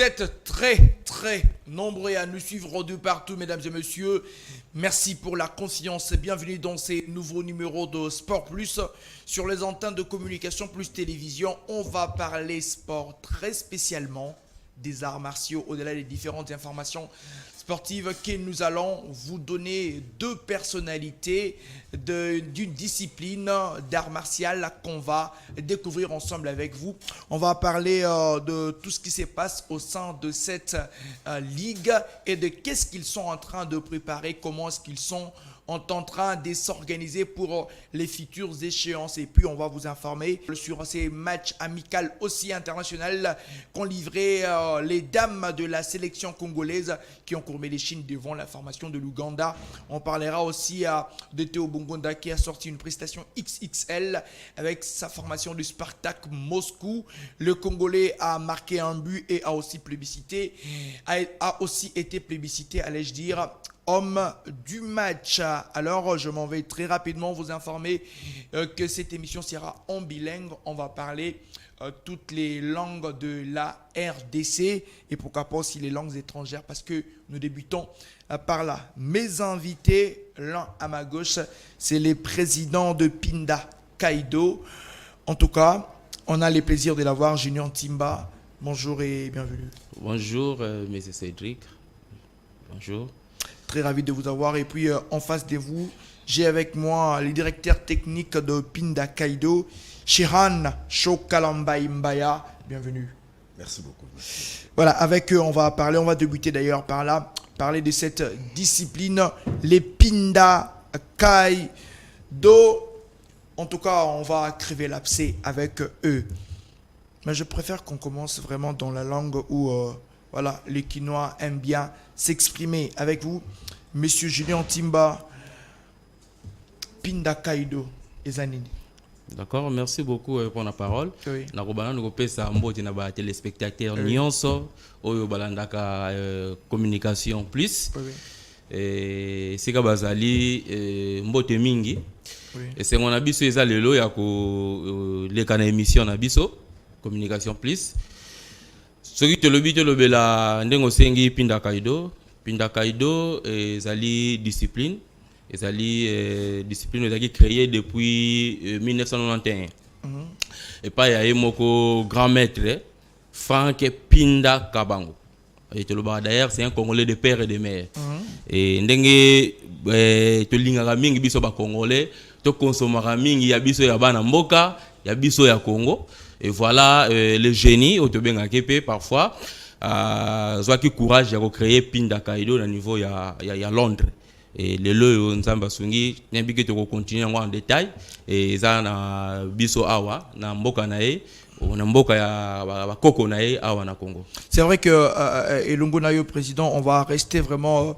Vous êtes très nombreux à nous suivre de partout, mesdames et messieurs. Merci pour la conscience. Bienvenue dans ces nouveaux numéros de Sport Plus sur les antennes de communication plus télévision. On va parler sport très spécialement des arts martiaux au-delà des différentes informations sportives que nous allons vous donner deux personnalités d'une discipline d'art martial qu'on va découvrir ensemble avec vous. On va parler de tout ce qui se passe au sein de cette ligue et de qu'est-ce qu'ils sont en train de préparer, comment est-ce qu'ils sont en train de s'organiser pour les futures échéances. Et puis, on va vous informer sur ces matchs amicaux aussi internationaux qu'ont livré les dames de la sélection congolaise qui ont courbé les chines devant la formation de l'Ouganda. On parlera aussi de Théo Bongonda qui a sorti une prestation XXL avec sa formation du Spartak Moscou. Le Congolais a marqué un but et a aussi été plébiscité, allais-je dire, homme du match. Alors, je m'en vais très rapidement vous informer que cette émission sera en bilingue. On va parler toutes les langues de la RDC et pourquoi pas aussi les langues étrangères parce que nous débutons par là. Mes invités, l'un à ma gauche, c'est les présidents de Pinda Kaido. En tout cas, on a le plaisir de l'avoir, Junior Timba. Bonjour et bienvenue. Bonjour, M. Cédric. Bonjour. Très ravi de vous avoir. Et puis en face de vous, j'ai avec moi le directeur technique de Pinda Kaido, Shiran Shokalambai Mbaya. Bienvenue. Merci beaucoup. Voilà, avec eux, on va débuter d'ailleurs par là, parler de cette discipline, les Pinda Kaido. En tout cas, on va crever l'abcès avec eux. Mais je préfère qu'on commence vraiment dans la langue où voilà, les Quinois aiment bien s'exprimer avec vous. Monsieur Julien Timba, Pinda Kaido, Ezanini. D'accord, merci beaucoup pour la parole. Oui. Nous avons des téléspectateurs nyonso, oyo balandaka communication plus. Oui. Et c'est que bazali mbote mingi. Oui. Et c'est mon abisso eza lelo ya ko les kana émission abisso communication plus. Ce qui te le but de la ndengo sengi Pinda Kaido. Pinda Kaido ezali discipline. Discipline ezali créée depuis 1991. Et pas il y a moko grand maître Frank Pinda Kabango. Et te le d'ailleurs c'est un Congolais de père et de mère. Et ndenge to lingaka mingi biso ba Congolais, to consommera mingi ya biso ya bana mboka, ya biso ya Congo. Et voilà le génie au Tobenga Kepe parfois qui courage de recréer Pinda Kaido au niveau ya Londres. Et le loyo nzamba sungi n'implique que continuer en détail et ça na biso awa na mboka nae na mboka ya ba koko nae awa na Congo. C'est vrai que Elongo Nayo président, on va rester vraiment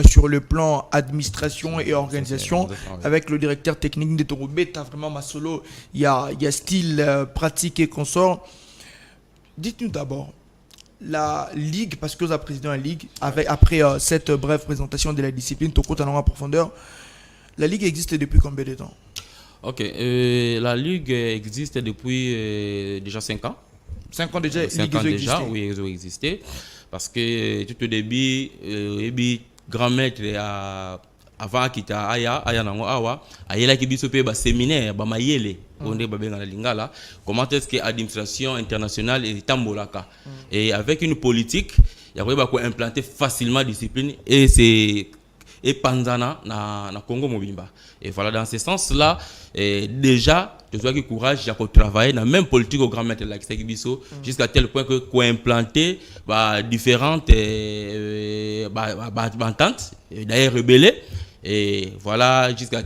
sur le plan administration et organisation avec le directeur technique de Torobé. T'as vraiment ma solo, il y a style pratique et consort. Dites-nous d'abord la ligue, parce que vous êtes président de la ligue, après cette brève présentation de la discipline, Toko Talon en profondeur, la ligue existe depuis combien de temps? Ok, la ligue existe depuis déjà 5 ans. 5 ans déjà, 5 ans déjà, oui, ils ont existé. Parce que tout au début, grand maître avant qu'il aya nango awa ayela ki biso pe ba séminaire ba mayele onde ba benga la lingala comment est-ce que l'administration internationale est tambolaka et avec une politique il y a ko implanter facilement discipline et c'est et panzana na Congo mobimba et voilà dans ce sens là déjà tu dois que courage à travailler dans la même politique au grand maître là qui biso jusqu'à tel point que ko implanter différentes ententes d'ailleurs rebelles. Et voilà, jusqu'à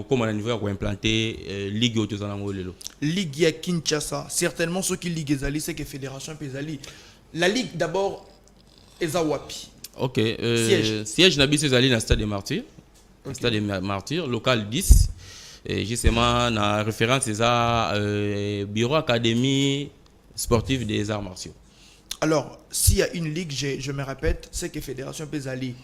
comment on va implanter Ligue au Tozanangolelo. Ligue à Kinshasa, certainement ceux qui Ligue Ezali, c'est que Fédération Ezali. La Ligue d'abord, Ezawapi. Ok, siège Nabi Ezali dans le Stade des Martyrs. Okay. Stade des Martyrs, local 10. Et justement, la référence c'est ça, Bureau Académie Sportive des Arts Martiaux. Alors, s'il y a une ligue, je me répète, c'est que Fédération Ezali.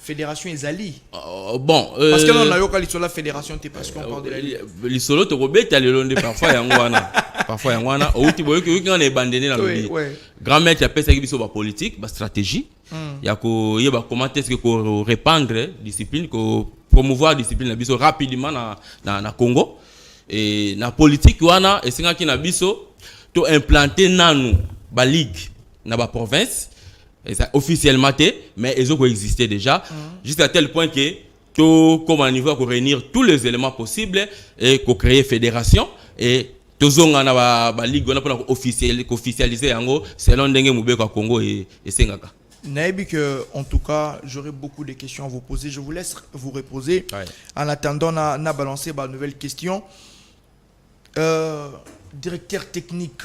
Fédération Ezali. Bon. Parce que là, on a eu la fédération, parce qu'on parle de la ligue. Les solos te rebêtent à l'élonde parfois, parfois yango wana outi boyoki on est abandonné dans le grand maître appelle ça biso ba politique ba stratégie ya ko yeba comment est-ce que ko répandre discipline ko promouvoir discipline na biso rapidement na Congo et na politique wana esinga ki na biso to implanter nanu ba ligue na ba province et ça officiellement mais ils ont existé déjà jusqu'à tel point que tout comme à niveau à réunir tous les éléments possibles et qu'on crée fédération et tous on a ba ligue on a pour officialiser yango selon ndenge mubeko Congo et Sengaka. Naïbi que en tout cas j'aurai beaucoup de questions à vous poser, je vous laisse vous reposer en attendant na balancer ma nouvelle question. Directeur technique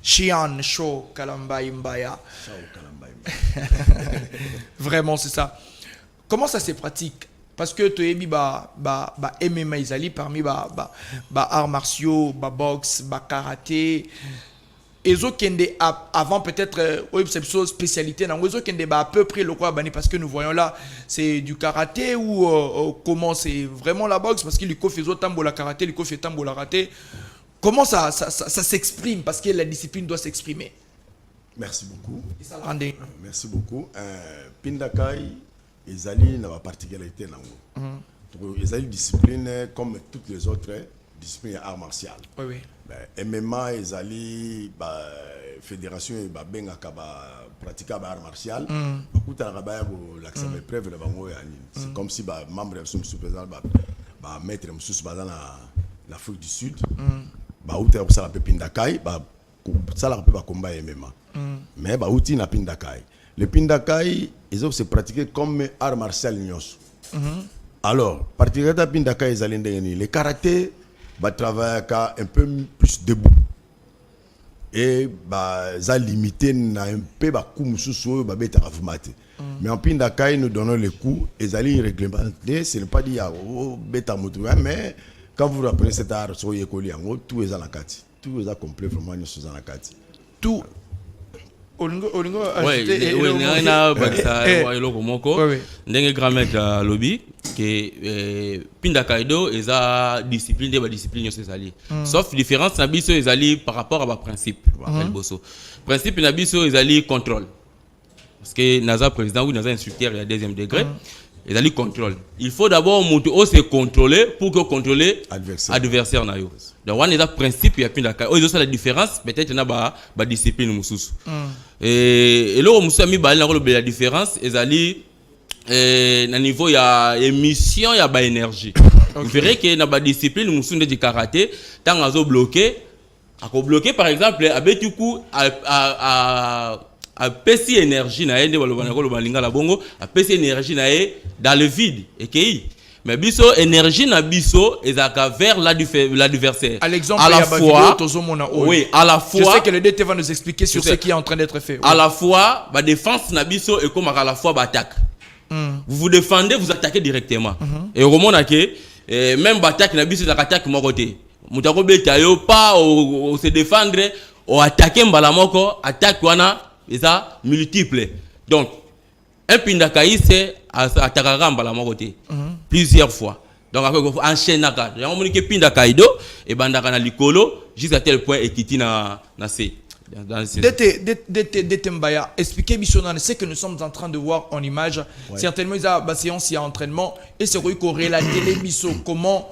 Chian Show Kalambai Mbaya. Vraiment c'est ça. Comment ça se pratique? Parce que tu es MMA Isali parmi arts martiaux, boxe, karaté. Et avant peut-être cette spécialité à peu près le quoi parce que nous voyons là c'est du karaté ou comment c'est vraiment la boxe parce qu'il faut faire tambola karaté, il faut faire tambola karaté. Comment ça s'exprime parce que la discipline doit s'exprimer. Merci beaucoup. Merci beaucoup. Pindakai Ezali n'a pas particularité nango. Ezali discipline comme toutes les autres disciplines art martial. Oui. MMA Ezali fédération ba benga ka pratiquer art martial. Bakuta na ba l'accès de preuve le bango yani. C'est comme si membre de président maître mususu dans l'Afrique du Sud. Outa ko sala Pindakai ça la peut pas combat MMA. Mais outi na Pindakai. Le Pindakai, ils ont se pratiqué comme art martial nyos. Alors, particulièrement Pindakai, ils allaient le karaté, travailler un peu plus debout. Et ça limité un peu coup mais en Pindakai, nous donnons les coups, ils allaient réglementer, ce n'est pas dit bêta mais quand vous reprenez cet art, tout est à la carte. Tout est complet vraiment dans la carte. Tout. Ndenge grand maître lobby que Pindakaido eza discipline de discipline ezali sauf différence na biso ezali par rapport à ba principe principe na biso ezali contrôle parce que naza président ou naza instructeur il y a deuxième degré ezali contrôle il faut d'abord monter au se contrôler pour que contrôler adversaire na yo donc on est dans principe ya Pindakai ils ont la différence peut-être na ba discipline mususu et là mususu mi ba la différence ezali na niveau ya émission ya ba énergie vous verrez que na ba discipline mususu de karaté tant azo bloqué par exemple abetuku a PC énergie na ende balobana balinga la bongo a PC énergie na dans le vide et mais biso énergie na biso ezaka vers l'adversaire à l'exemple à la fois oui à la fois je sais que le DT va nous expliquer sur ce qui est en train d'être fait à la fois ba défense na biso et comme à la fois ba attaque vous vous défendez vous attaquez directement et au moment que même ba attaque na biso za attaque mo côté mutako beta yo pas au se défendre au attaquer mbala moko attaque wana eza multiple donc un Pindakai c'est attaquera mbala moko côté plusieurs fois donc après enchaîner naka yango moni ke Pindakaido et bandaka na likolo jusqu'à tel point ekiti na C. Mbaya, expliquez Bissonane ce que nous sommes en train de voir en image. Certainement, il y a une séance, il y a entraînement. Et c'est vrai qu'on relater les Bisso, comment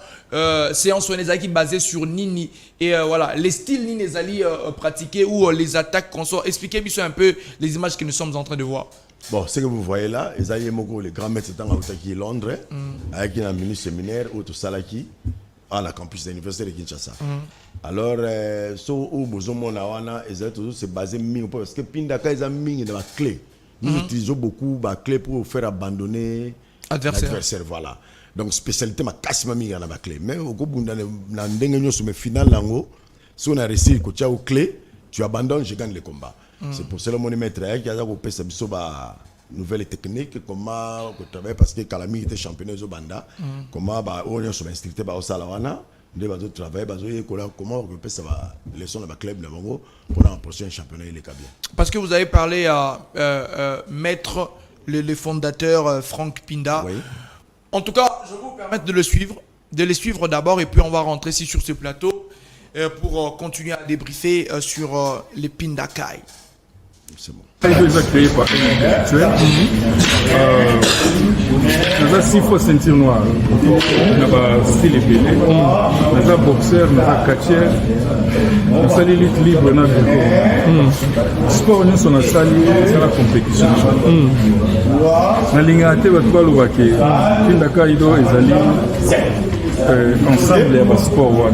séance qui basée sur Nini. Et voilà, les styles Nini Zali pratiqués ou les attaques qu'on sort. Expliquez Bisso un peu les images que nous sommes en train de voir. Bon, ce que vous voyez là, les grands maîtres dans Londres, avec un mini séminaire, ou tout ça là qui. À la campus de l'université de Kinshasa. Alors, ce où nous avons c'est basé parce que Pindaka est mis dans la clé. Nous utilisons beaucoup la clé pour faire abandonner l'adversaire. Voilà. Donc, spécialité, ma casse ma mis dans la clé. Mais au bout d'un final, si on a réussi que tu as une clé, tu abandonnes, je gagne le combat. C'est pour cela que mon maître qui a nouvelle technique comment travailler parce que Kalami était champion au Banda comment on sont instructé au Salawana de bazo travailler bazo comment on peut ça leçon dans le club là pour le prochain championnat il est bien parce que vous avez parlé à maître le fondateur Franck Pinda en tout cas je vais vous permettre de les suivre d'abord et puis on va rentrer ici sur ce plateau pour continuer à débriefer sur les Pindakai. C'est bon. Il est créé par un actuel. Nous avons 6 fois ceinture noire. Nous avons style épélé. Nous avons boxeur, nous avons catcher. Nous avons l'élite libre. Nous avons sport, nous sommes sali, c'est la compétition. Nous avons l'ingate, nous avons l'ouaké. Pindaka Ido et Zali. Ensemble, il y a un sport.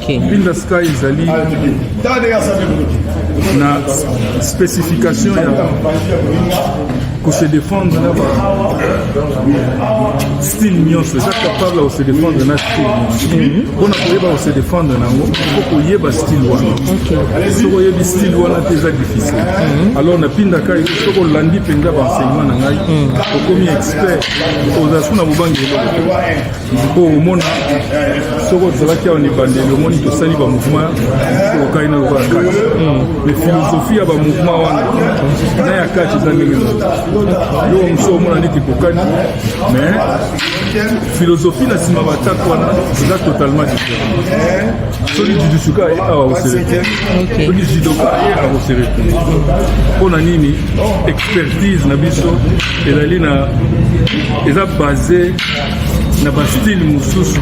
Pindaska et Zali. Na spécification pour se défendre style mignon, c'est capable de se défendre dans style on a pas se défendre faut qu'il y ait style si vous avez style c'est difficile alors on a pindaka il faut qu'on landi penda enseignement na ngai comme expert aux asuna bubangelo pour mona soko zalaki on ebande le monde to sali ba mouvement ko kaina ko mais philosophie ya ba mouvement wana na ya kati za ndenge yo mso mona niti kokani mais philosophie na sima batako wana c'est totalement différent celui du suka et a au celui du judoka et a au sérieux pona nini expertise na biso ezali na eza basé na ba style mususu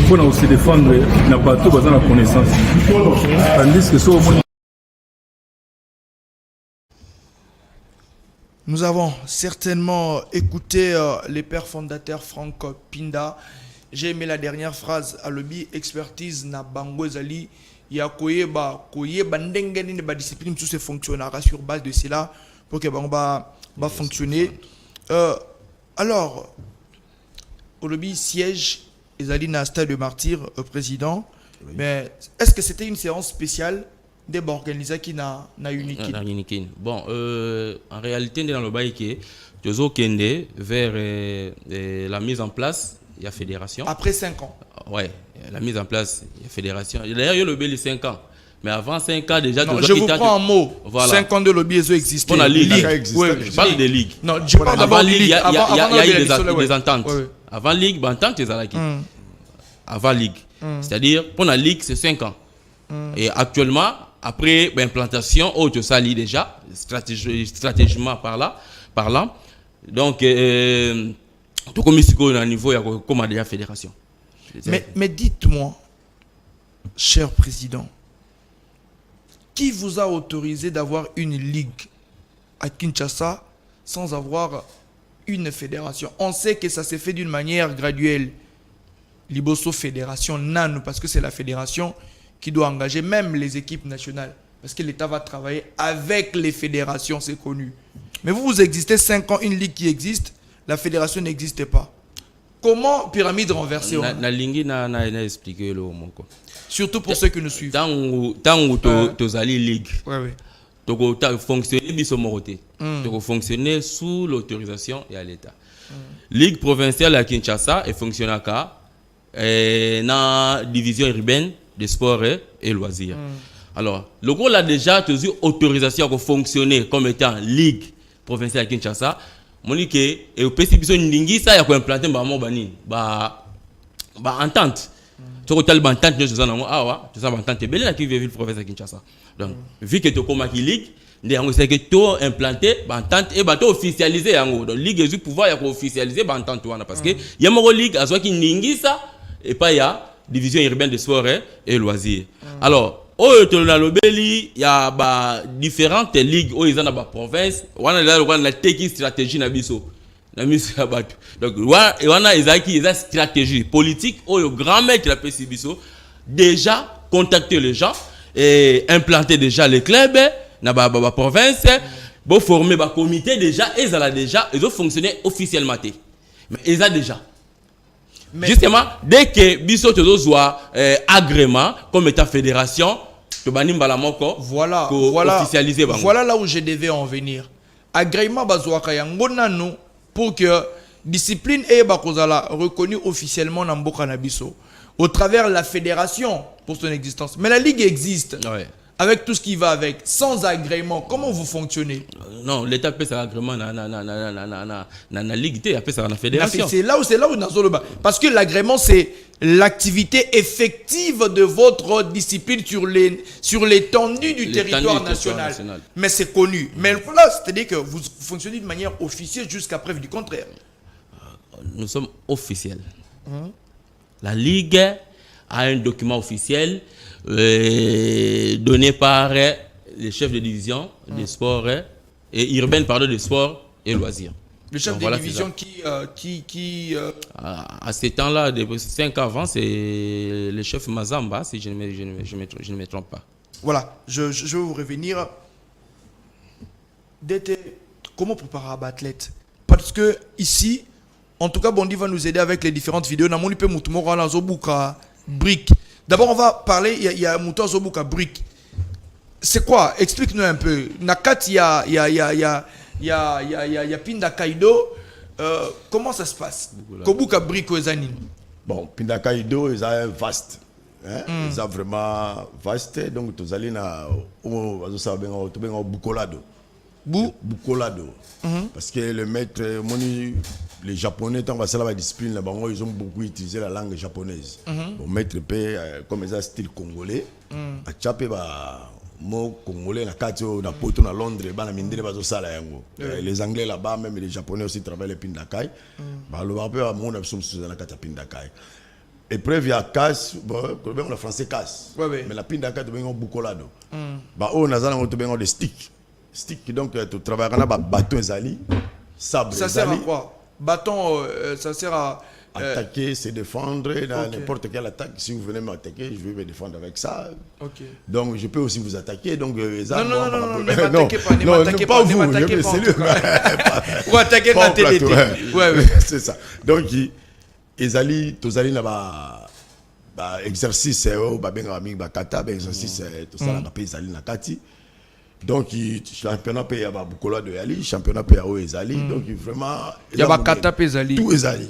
pona se défendre na bato baza na connaissance tandis que so Nous avons certainement écouté les pères fondateurs Franck Pinda. J'ai aimé la dernière phrase à l'obi expertise na bango zali ya koyeba ndenge ni ba discipline tout se fonctionnera sur base de cela pour que bango va fonctionner. Alors au lobby siège ezali na stade de martyr président, oui. Mais est-ce que c'était une séance spéciale des organisés qui n'a unique. Bon, en réalité, dans le baïké, nous avons vers la mise en place de la fédération. Après 5 ans. Ouais, la mise en place de la fédération. D'ailleurs, il y a le lobby 5 ans. Mais avant 5 ans, déjà, non, je vous prends en mot. Voilà. 5 ans de lobby existait. On a ligue. Oui, je parle des ligues. Non, je parle avant ligue. Il y a eu des ententes. Oui. Avant ligue, entente, c'est Zalaki. Avant ligue. C'est-à-dire, pour la ligue, c'est 5 ans. Et actuellement, après l'implantation, tu sali déjà, stratégiquement parlant. Donc, tout comme ici, au niveau, il y a comme la fédération. Mais dites-moi, cher président, qui vous a autorisé d'avoir une ligue à Kinshasa sans avoir une fédération? On sait que ça s'est fait d'une manière graduelle. Liboso Fédération, NAN, parce que c'est la fédération qui doit engager même les équipes nationales. Parce que l'État va travailler avec les fédérations, c'est connu. Mais vous existez 5 ans, une ligue qui existe, la fédération n'existe pas. Comment pyramide renversée? n'a expliqué le mot. Surtout pour ceux qui nous suivent. Tant que tu as la ligue, tu as fonctionné sous l'autorisation de l'État. Ligue provinciale à Kinshasa est fonctionnée dans la division urbaine des sports et loisirs. Alors, le gros a déjà autorisation pour fonctionner comme étant ligue provinciale à Kinshasa. Monique et au PCB Ndingi ça y a quoi implanté entente. Tu as une entente de ça tu as entente belle la qui ville provinciale à Kinshasa. Donc, vu que tu comme qui ligue, c'est que tu implanté entente et tu officialisé donc ligue est pouvoir y officialiser entente parce que il y a une ligue à soit qui Ndingi ça et pas il y a division urbaine de sport et loisirs. Alors, il y a différentes ligues où ils ont dans la province. On a la stratégie na biso. Donc, on a une stratégie politique où le grand maître de la PCBiso déjà contacté les gens et implanté déjà les clubs dans la province. Pour former un comité déjà, ils ont fonctionné officiellement. Mais ils ont déjà. Mais justement, dès que biso soit agrément comme état fédération, voilà là où je devais en venir. Agrément bazouaka yangonano pour que discipline et bakozala reconnu officiellement dans Mboka na biso au travers de la fédération pour son existence. Mais la ligue existe. Ouais. avec tout ce qui va avec, sans agrément, comment vous fonctionnez? Non, l'État paie ça agrément na ligue, il paie ça dans la fédération. C'est là où Nazoloba. Parce que l'agrément, c'est l'activité effective de votre discipline sur l'étendue du territoire national. Mais c'est connu. Mais là, c'est-à-dire que vous fonctionnez de manière officielle jusqu'à preuve du contraire. Nous sommes officiels. La Ligue a un document officiel donné par les chefs de division des sports et urbaine, pardon, des sports et loisirs. Le chef de division qui à ces temps-là, 5 ans avant, c'est le chef Mazamba, si je ne me trompe pas. Voilà, je vais vous revenir. Comment préparer un athlète? Parce que ici, en tout cas, Bondi va nous aider avec les différentes vidéos. D'abord, on va parler, il y a Mouton Zobuka Brick. C'est quoi? Explique-nous un peu. Nakat, il y a Pinda Kaido. Comment ça se passe? Kobuka Brick aux Zanin. Bon, Pinda Kaido, ils ont vaste. Ils ont vraiment vaste. Donc, tu allez na Bukolado. Bukolado. Parce que le maître, les Japonais, tant que la discipline, ils ont beaucoup utilisé la langue japonaise. Bon, maître P, comme ils ont style congolais, à Tchapé, mot congolais, na Katio, na Poto, na Londres, na Mindele, les Anglais là-bas, même les Japonais aussi travaillent les Pindakai. Le rappel à mon absence sous la Kata Pindakai. Épreuve, il y a casse, le français casse. Mais la Pindakai, tu as beaucoup là. On a des sticks. Stick, donc tu travailles avec un bâton ezali, sabre. Ça sert à quoi? Bâton, ça sert à attaquer, se défendre dans n'importe quelle attaque. Si vous venez m'attaquer, je vais me défendre avec ça. Donc je peux aussi vous attaquer. Donc non, ne m'attaquez pas, vous. Ou attaquer la télé. C'est ça. Donc ezali, tozali na exercice kata, exercice tout ça na ezali na kati. Donc, championnat pays à Bukola de Yali, championnat pays à Oezali. Donc, vraiment. Il y a Kata Pezali. Tout Ezali.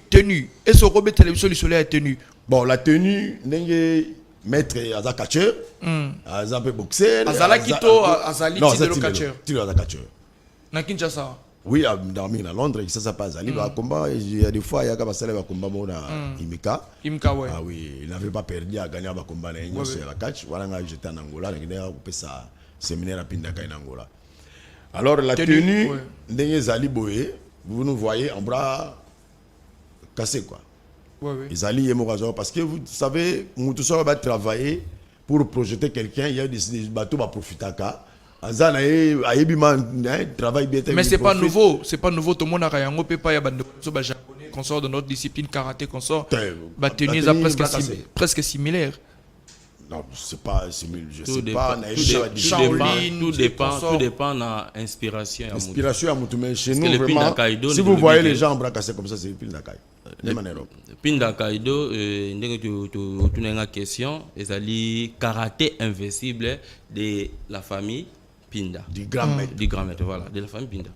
Tenue. Et ce Robert Télévision, le soleil est tenu. Bon, la tenue, n'est maître Aza Catcher, Aza boxer. Azala Kito, Azali Tilo Catcher. Tilo Aza Catcher. Na Kinshasa. Oui, à Londres, ça ça passe. Il va combat. Il y a des fois, il y a un combat Imika. Imika, ouais. Ah oui, il n'avait pas perdu à gagner un combat. Il a la catch. Voilà, j'étais en Angola. Il a coupé ça. Séminaire à Pindaka en Angola. Alors la tenue, vous nous voyez en bras cassé quoi. Les alliés et parce que vous savez, Moutoussa va travailler pour projeter quelqu'un. Il y a des bateaux à profiter mais c'est pas nouveau, tout le monde a rien. On peut pas y avoir des japonais qu'on sort de notre discipline karaté qu'on sort. Tenue presque similaire. Non, c'est pas similaire. Je sais pas. Tout dépend de l'inspiration. Inspiration à Moutoumé. Chez nous, vraiment, si vous voyez les gens en bras cassés comme ça, c'est le Pindakai. Pindakai, tu as une question. C'est karaté invincible de la famille Pinda. Du grand maître. Voilà, de la famille Pinda.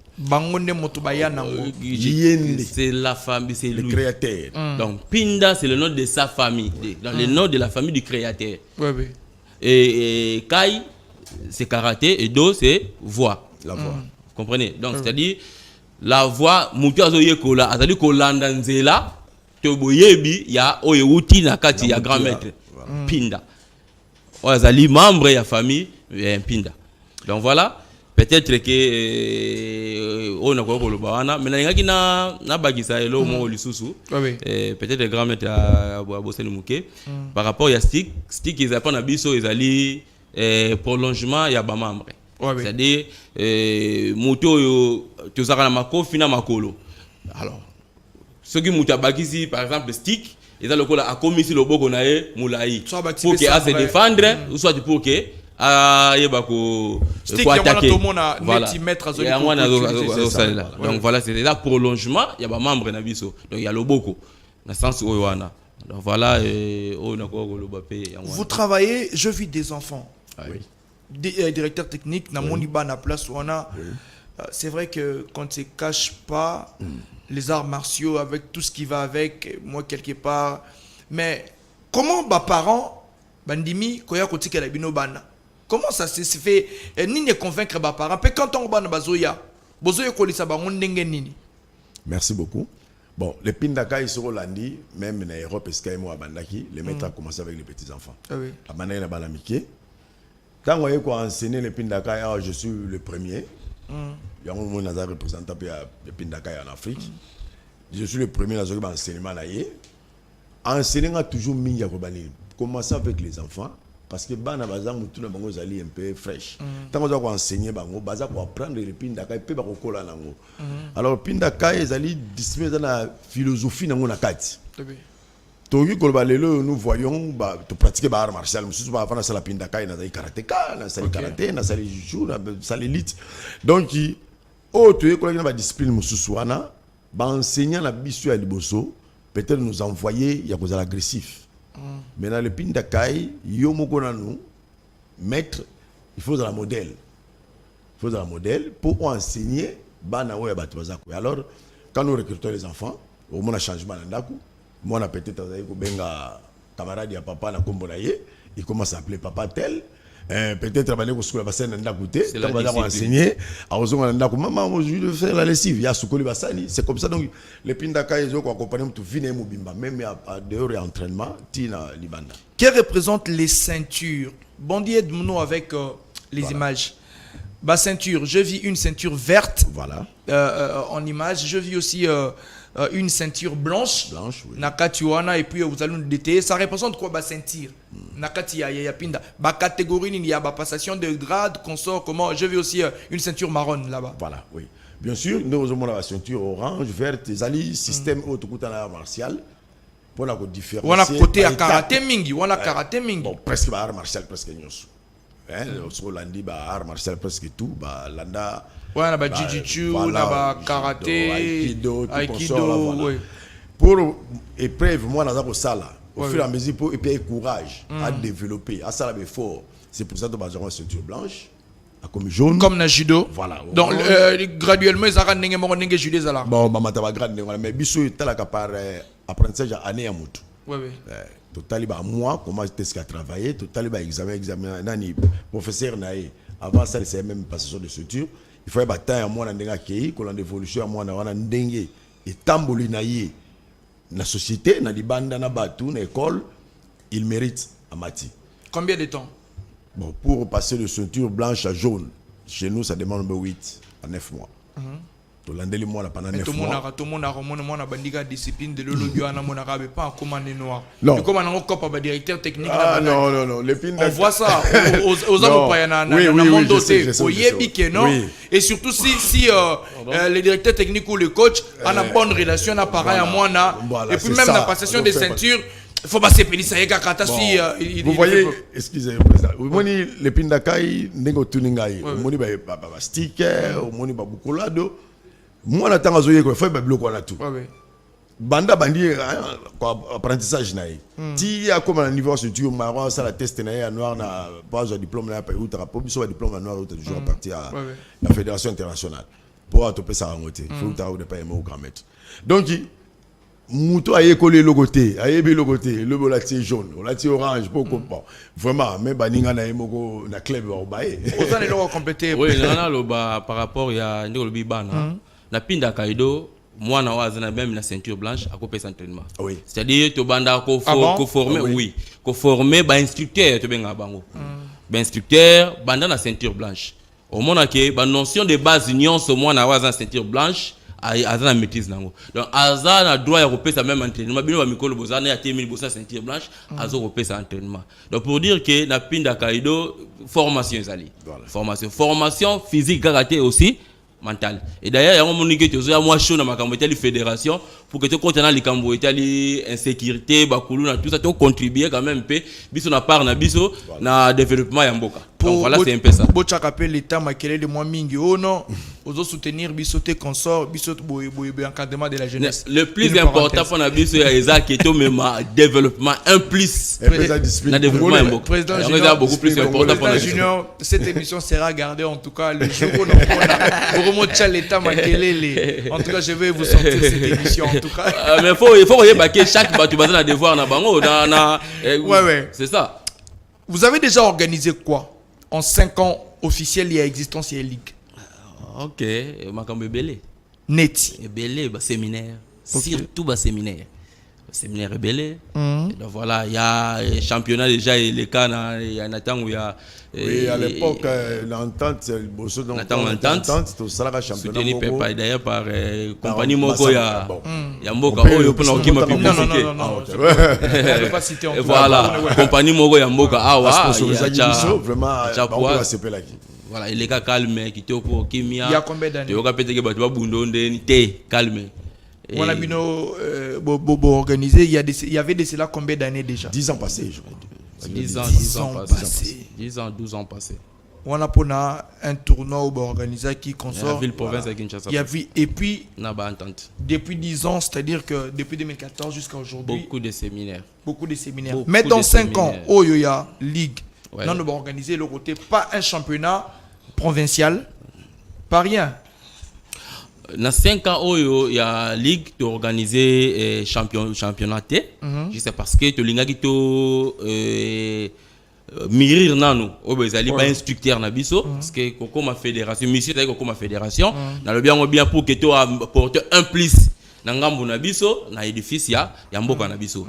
C'est la famille, c'est le créateur. Donc Pinda, c'est le nom de sa famille, dans le nom de la famille du créateur. Et Kai, c'est karaté, et Do, c'est voix. La voix. Comprenez? Donc, c'est-à-dire, la voix, Moutiazo Yekola, c'est-à-dire Kolandanzela, Toboyebi, il y a Oyewuti Nakati, il y a grand maître. Pinda. Oyazali, membre de la famille, Pinda. Donc voilà, peut-être que on a quoi pour le bana, mais il y a na bagisa elo mo lisusu. Peut-être le grand maître à bosser le mouké. Par rapport à stick ils apprennent à biso ils allient prolongement il y a ba membre. C'est-à-dire moto yo tu sera na mako fina makolo. Alors ceux qui muta bagisi par exemple stick ils a le cola a commis sur le boko na e moulai pour que à se défendre ou soit pour que donc voilà, c'est là prolongement, il y a un membre nabiso. Donc il y a le boko dans le sens où donc voilà vous travaillez, je vis des enfants. Directeur technique na moniba na place où on a c'est vrai que quand on ne se cache pas les arts martiaux avec tout ce qui va avec moi quelque part mais comment parents bandimi koya kotika la bino bana Comment ça se fait? Ni ne convaincre les parents. Puis quand on va dans Bazoya, Bazoya kolisa bango ndenge nini. Merci beaucoup. Bon, les Pindaka ils sont lundi, même en Europe, à Bandaki, les maîtres ont commencé avec les petits enfants. Ah oui. À Bandaki, à Balamike. Quand on a enseigné les Pindaka, je suis le premier. Il y a un représentant de Pindaka en Afrique. Je suis le premier dans l'enseignement. Enseigner a toujours mis à commencer avec les enfants. Parce que bana bazang mutu na bango zali un peu fraîche. Tant qu'on doit enseigner bango, baza pour apprendre les pindaka et pe ba kokola nango. Alors pindaka ezali discipline dans la philosophie nango na kati. Togi kolba lelo nous voyons ba to pratiquer ba art martial, mususu ba fana sala pindaka na zali karatéka, na sali karaté, na sali jiu, na sali elite. Donc oh tu es kolba ba discipline mususu wana, ba enseignant la biso ya liboso, peut-être nous envoyer ya kozala agressif. Maintenant, le Pindakai, nous maître, il faut un modèle. Il faut un modèle pour enseigner. Alors, quand nous recrutons les enfants, au moins un changement d'andaku, moi, on a peut-être un camarade de papa, il commence à appeler papa tel. Peut-être que vous avez enseigné, maman, je vais faire la lessive. Il y a c'est comme ça. Donc, les Pindaka, ils ont accompagné tout fini, même à dehors et entraînement, Tina Libanda. Quelles représentent les ceintures? Bondi, aide-nous avec les images. Bah, ceinture, je vis une ceinture verte. Voilà. En image, je vis aussi une ceinture blanche. Blanche, oui. Nakatiwana, et puis vous allez nous détailler. Ça représente quoi, bah, ceinture? Nakati ya pinda. Bah, catégorie, il y a bah, passation de grade, consort, comment? Je vis aussi une ceinture marron là-bas. Voilà, oui. Bien sûr, nous avons la ceinture orange, verte, zali, système autocoutana martial. Pour la différencier. On a côté à karaté mingi, on a karaté mingi. Bon, presque art martial, presque nyosu. Sur l'andi, art martial, presque tout. Landa. Ouais, on a jiu-jitsu, on a karaté, aikido, aikido, voilà. Pour épreuve, moi, on a ça salle. Au fur et à mesure, pour éprouver courage à développer, à ça, fort. C'est pour ça que nous avons une ceinture blanche, comme jaune. Comme dans judo. Voilà. Donc, graduellement, ils ont judo. Bon, je vais grade, mais biso est là par apprentissage à année à moutou. Oui. Total, moi, comment est-ce qu'il a travaillé, total, examen, nani, professeur, avant ça, c'est même passation de ceinture. Il faut que à moi, on a accueilli, qu'on a une évolution à moi, on a dengue et tamboli naïe. La société, na di banda na batu, na école, il mérite à mati. Combien de temps? Bon, pour passer de ceinture blanche à jaune, chez nous, ça demande 8 à 9 mois. Tout le monde pendant 9 mois. Tout le monde a bandika discipline de l'ologie, on a pas en commande noir. Non. Comme on a un directeur technique. Ah non. On voit ça aux hommes et surtout si le directeur technique ou le coach a une bonne relation à pareil à moi. Et puis même la passation des ceintures, il faut passer pénis à Yakata si. Vous voyez, excusez-moi, président. Vous voyez les pindakai, nego tuningai. Vous voyez les stickers, vous voyez beaucoup là-dedans. Moi, j'attends à Zoé, il faut que bloquer là tout. Banda bandi apprentissage naï. Si à comme un niveau ceinture marron, ça la test naï noir na pas un diplôme là, ou t'as pas besoin de diplôme noir, ou t'as toujours parti à la fédération internationale pour attoper ça en côté. Faut t'as ou de pas aimer au grand maître. Donc Mouto a écolé le côté, a ébi le côté, le bolatier jaune, le bolatier orange, pour comprendre. Vraiment, même baninga na emoko na club au baé. Autant les lois compléter. Oui, par rapport à Ndolo Bibana. Na pinda kaido moi na wazana même la ceinture blanche à couper s'entraînement. Oui. C'est-à-dire to banda ko former oui, ko former ba instructeur to benga bango. Ba instructeur banda na ceinture blanche. Au monde que ba notion de base union ce moi na wazana ceinture blanche azana maîtrise nango. Donc azana droit ya couper ça même entraînement bino ba mikolo bozana ya 1000 bossa ceinture blanche azo couper ça entraînement. Donc pour dire que na pinda kaido formation zali. Formation physique karaté aussi mental. Et d'ailleurs, il y a un moment où tu as moi chaud dans ma fédération pour que tu contenant les cambo et insécurité, bakulu, tout ça, tu contribuer quand même peu, biso na part na biso na développement ya mboka. Donc voilà, c'est un peu ça. Bocha rappelle l'état makele de moi mingi oh non, aux soutenir biso te consort, biso encadrement de la jeunesse. Le plus important pour na biso ya Isaac qui est même développement un plus na développement ya mboka. Président Junior, beaucoup plus important pour la Junior. Cette émission sera gardée en tout cas le jour où on remonte l'état makele. En tout cas, je vais vous sortir cette émission en tout cas. Mais il faut remarquer chaque batu bazana devoir na bango na ouais. C'est ça. Vous avez déjà organisé quoi? en 5 ans officiels, il y a existence, il y a ligue. Ok, Makambe Belé. Net. Belé, séminaire. Okay. Surtout séminaire. Séminaire Belé. Donc voilà, il y a championnat déjà, les cas, il y a un temps où il y a. Oui, à l'époque, l'entente, c'est le bosso dans l'entente. Tout ça, le championnat. Soutenu d'ailleurs par compagnie Moko, il y a Mboka. Non, je ne peux pas citer encore. Voilà, compagnie Moko, il y a Mboka. Voilà, il est calme, qui te au Kimia. Il y a combien d'années? Calme. On a bien organisé. Il y avait de cela combien d'années déjà? 10 ans passés, je crois. 10 ans, 12 ans passés. On a un tournoi organisé qui consort. La ville-province à Kinshasa. Et puis, entente. Depuis 10 ans, c'est-à-dire que depuis 2014 jusqu'à aujourd'hui. Beaucoup de séminaires. Mais dans 5 ans, il y a Ligue. Ouais. On va organiser le côté, pas un championnat provincial, pas rien. Dans 5 ans, il y a Ligue qui organisé championnat. C'est parce que tu as mirir nanu obezali ba instructeur na biso parce que koko ma fédération monsieur tayi koko ma fédération na le bien pour que tu apporter un plus na ngambu na biso na édifice ya mboka na biso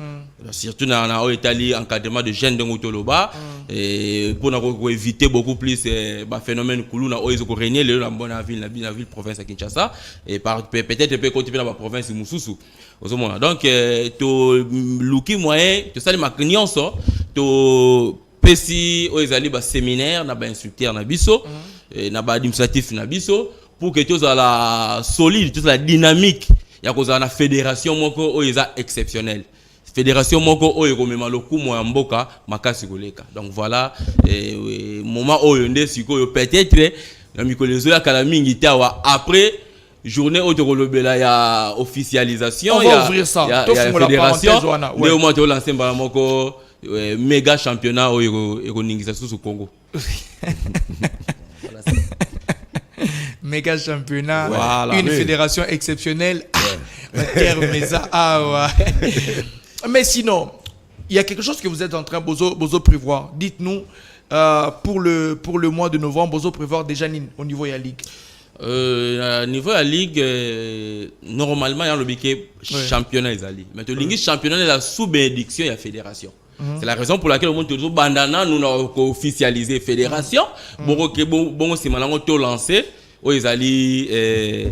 surtout na Italie encadrement de jeunes de ngotoloba et pour éviter beaucoup plus ba phénomène kuluna oizo ko régner le na bonne ville na ville province à Kinshasa et peut-être peut continuer dans la province Mususu donc to luki moyen to sali maknyonso to pesi oezali ba séminaire na ba instructeur na biso na ba administratif na biso pour que tous la solide toute la dynamique ya kozala na fédération moko oeza exceptionnelle fédération moko oyo komema lokumo ya mboka makasi koleka donc voilà moment oyo nde sikoyo peut-être na mikolezo ya kala mingi tawa après journée autokolobela ya officialisation on va ouvrir ça ya fédération mais au moins to lancer mbala moko méga championnat au Ningisa sous Congo. Méga championnat, voilà, une fédération exceptionnelle. Mais sinon, il y a quelque chose que vous êtes en train de prévoir. Dites-nous, pour le mois de novembre, vous prévoir déjà au niveau de la Ligue. Niveau de la Ligue, normalement, il y a le championnat. Mais le championnat est la sous-bénédiction de la fédération. C'est la raison pour laquelle au monde toujours bandana nous avons officialisé fédération bon c'est maintenant tout lancé où ils allaient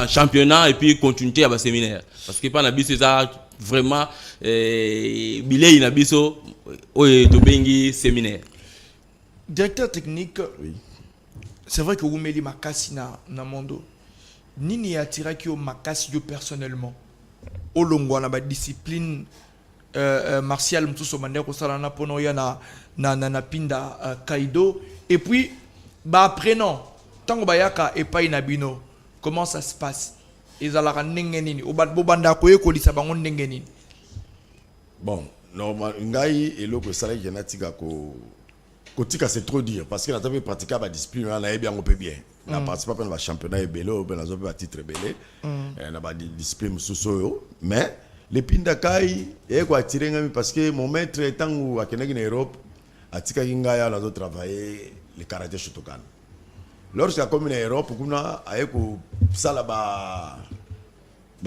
championnat et puis continuer à séminaire parce que pas na biso ça vraiment billet na biso o to bengi séminaire. Directeur technique, oui. C'est vrai que vous mettez makasi na mondo nini atira ki o makasi yo personnellement au longo na ba discipline martial mtuso mandeko kosala na pono ya na pinda kaido et puis ba apprenant tango bayaka epai na bino comment ça se passe ezalaka ndenge nini obanda ko yekolisa bango ndenge nini. Bon normal ngai eloko sala yenatika ko kotika c'est trop dire parce que na tape pratiquer ba discipline na bien on peut bien na participer à un championnat et bello na zo ba titre belé na ba discipline soso mais les pindakai et quoi tirer parce que mon maître étant où à Kenegin Europe a tika ingaya na zo travailler le karaté Shotokan lorsqu'il a comme en Europe kuna ayeko sala ba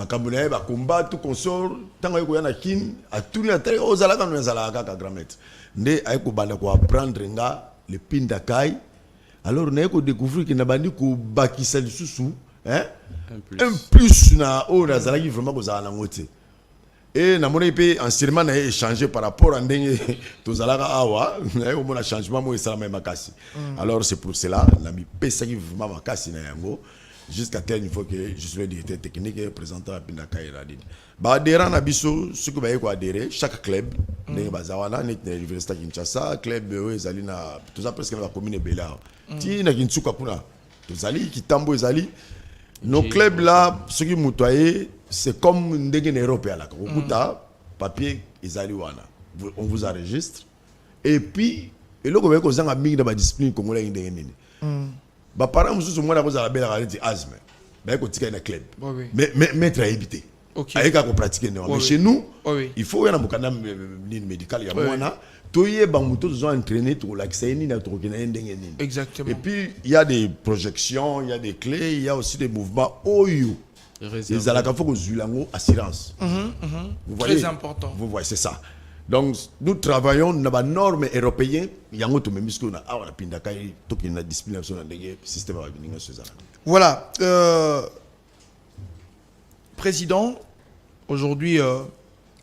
kambuna ba combat tout consort tango ayeko yana kin a tourner à terre aux alaka nous alaka ka grand maître ndé ayeko banda ko apprendre nga le pindakai alors na ayeko découvrir que na bandi ko bakisa lisusu un plus na o na zalaki vraiment ko zala ngote. Et na moni pe enseignement na échangé par rapport à ndenge tozalaka awa na yo mona changement mo esala makasi. Alors c'est pour cela na mi pesa ki vraiment makasi na yango jusqu'à tel niveau que je suis le directeur technique et représentant à Pindaka Radid. Ba adhérent na biso ce que ba yeko adhérer chaque club ndenge bazawana net na université Kinshasa club ezali na tout ça presque na commune Bela. Ti na Kinsuka kuna tozali kitambo ezali nos clubs là ceux qui mutoyer c'est comme ndenge na Europe là okuta papier ezali wana on vous enregistre et puis eloko ba kozanga mingi na ba discipline congolais ndenge nini ba parents mususu mwana kozala bela kaleti asthme ba ko tika na club mais maître a évité ayeka ko pratiquer mais chez nous il faut yana mokanda médical ya mwana toye banguto ils ont entraîné tout l'accès na to kina ndenge nini. Exactement. Et puis il y a des projections, il y a des clés, il y a aussi des mouvements oyo. Les alaka faut que zulango assurance. Vous voyez? Très important. Vous voyez, c'est ça. Donc nous travaillons dans les normes européennes, il y a un autre même qu'on a la pindaka to kina discipline sur le système va venir sur ça. Voilà, Président, aujourd'hui,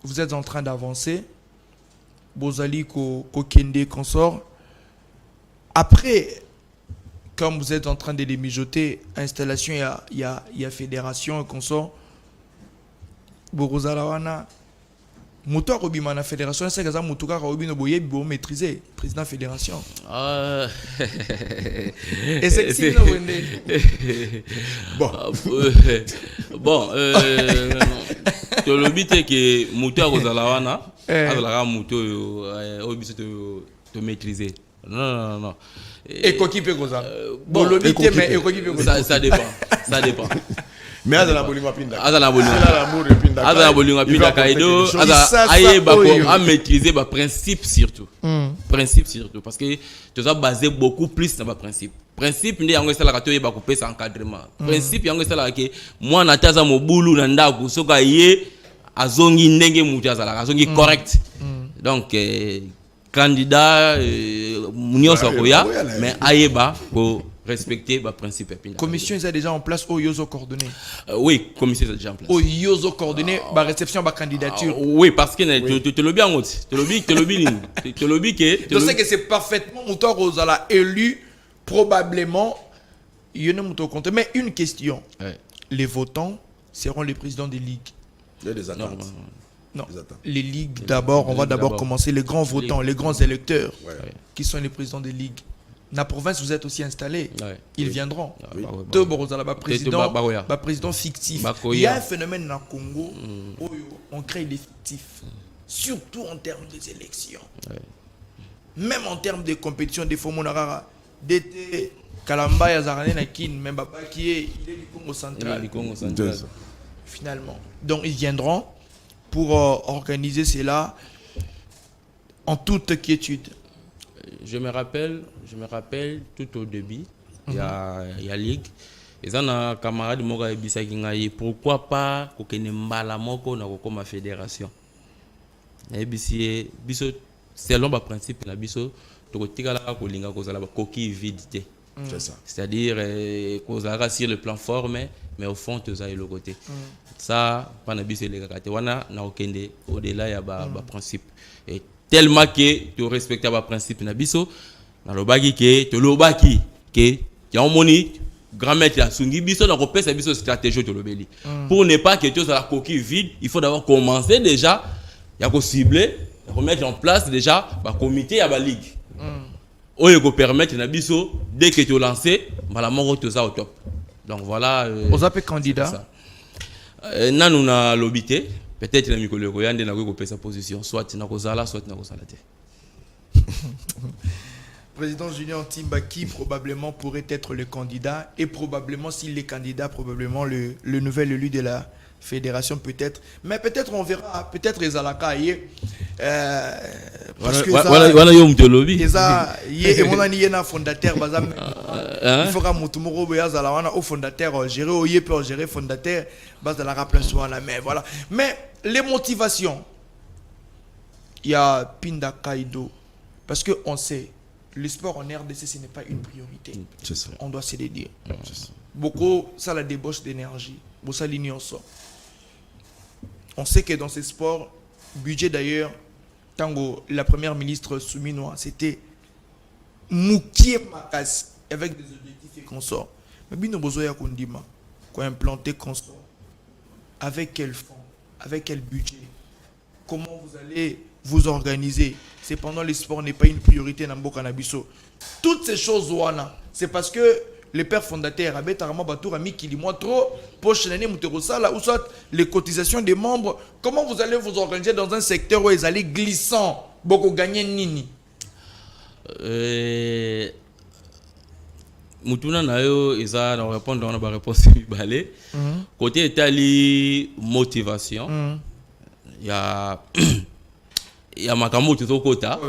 vous êtes en train d'avancer. Bozali Kokende consort. Après, comme vous êtes en train de les mijoter, installation, il y a fédération consort. Borozalawana. Moto Robima na fédération, c'est que ça Motoka Robino Boye bo maîtriser président fédération. Et c'est qui Bon. Bon, to lobi te que moto Rozalawana, azalaka moto obiso te maîtriser. Non. Et quoi qui peut ça? Bon, lobi te mais quoi qui peut ça dépend. Mais Azala Bolinga Pinda. Azala Bolinga Pinda Kaido. A maîtriser le principe surtout. Principe surtout. Parce que tu as basé beaucoup plus sur le principe. Principe, il y a un encadrement. Principe, il y a un que moi, je suis un boulot dans le soka yé azongi ndenge mutiazala azongi correct. Donc, candidat, munyo sokoya, mais ayeba ko respecter le principe. Commission est déjà en place au Yozo coordonné. Oui, commission est déjà en place. Au Yozo coordonné, la réception de la candidature. Oui, parce que tu le bien je sais que c'est parfaitement Moutor Rosala élu, probablement. Il y a un compte. Mais une question. Les votants seront les présidents des ligues. Il y a des attentes. Non. Les ligues d'abord, on va d'abord commencer. Les grands votants, les grands électeurs, qui sont les présidents des ligues. La province, vous êtes aussi installés. Ils viendront. Président fictif. Il y a un phénomène dans le Congo où on crée des fictifs. Surtout en termes des élections. Même en termes de compétition, des Fomonarara, d'été, Kalamba, Yazarane, Nakin, même Baba qui est du Congo central. Finalement. Donc ils viendront pour organiser cela en toute quiétude. Je me rappelle tout au début, il y a Ligue. Et ça, un camarade Moga Ebisaki, pourquoi pas qu'on ait mbala moko na ma fédération. C'est l'homme principe la biso to tika la ko linga ko la coquille vide. C'est ça. C'est-à-dire qu'on a sur le plan forme mais au fond tu as le côté. Ça pana biso les gars wana na okende au-delà ya ba principe. Et tellement que tu respectes le principe na biso na lobaki ke to lobaki ke ya moni grand maître la sungi biso na repère sa biso stratégie to lobeli pour ne pas que tu sois la coquille vide il faut d'abord commencer déjà ya ko cibler remettre en place déjà ba comité ya ba ligue oyo ko permettre na biso dès que tu lancé mala moko to za au top donc voilà aux appels candidats nanu na lobité. Peut-être que Mikolo Koyande n'a pas sa position, soit na kozala, soit na kozala te. Président Julien Timbaki probablement pourrait être le candidat et probablement s'il est candidat, probablement le nouvel élu de la fédération peut-être. Mais peut-être on verra, peut-être les Alaka parce que voilà yo mtolobi. Ça y mon ani na fondateur bazam. Il faudra mutumoro beya zala wana au fondateur gérer au yepé gérer fondateur base de la rappelation à la main voilà. Mais les motivations il y a Pinda Kaido parce que on sait le sport en RDC ce n'est pas une priorité. C'est ça. On doit se le dire. Beaucoup ça la débauche d'énergie. Beaucoup ça l'union sort. On sait que dans ces sports, budget d'ailleurs, Tango, la première ministre Souminoa, c'était Moukié Makas avec des objectifs et consorts. Mais bien, nous avons Kondima, qu'on implanté consort. Avec quel fonds? Avec quel budget? Comment vous allez vous organiser? C'est pendant les sports n'est pas une priorité dans Mboka Nabiso. Toutes ces choses, c'est parce que les pères fondateurs, ou soit les cotisations des membres, comment vous allez vous organiser dans un secteur où ils allaient glissant, beaucoup gagner nini? Mutuna nayo isa na répondre dans la réponse balé. Côté Italie motivation. Il y a makambo tout kota.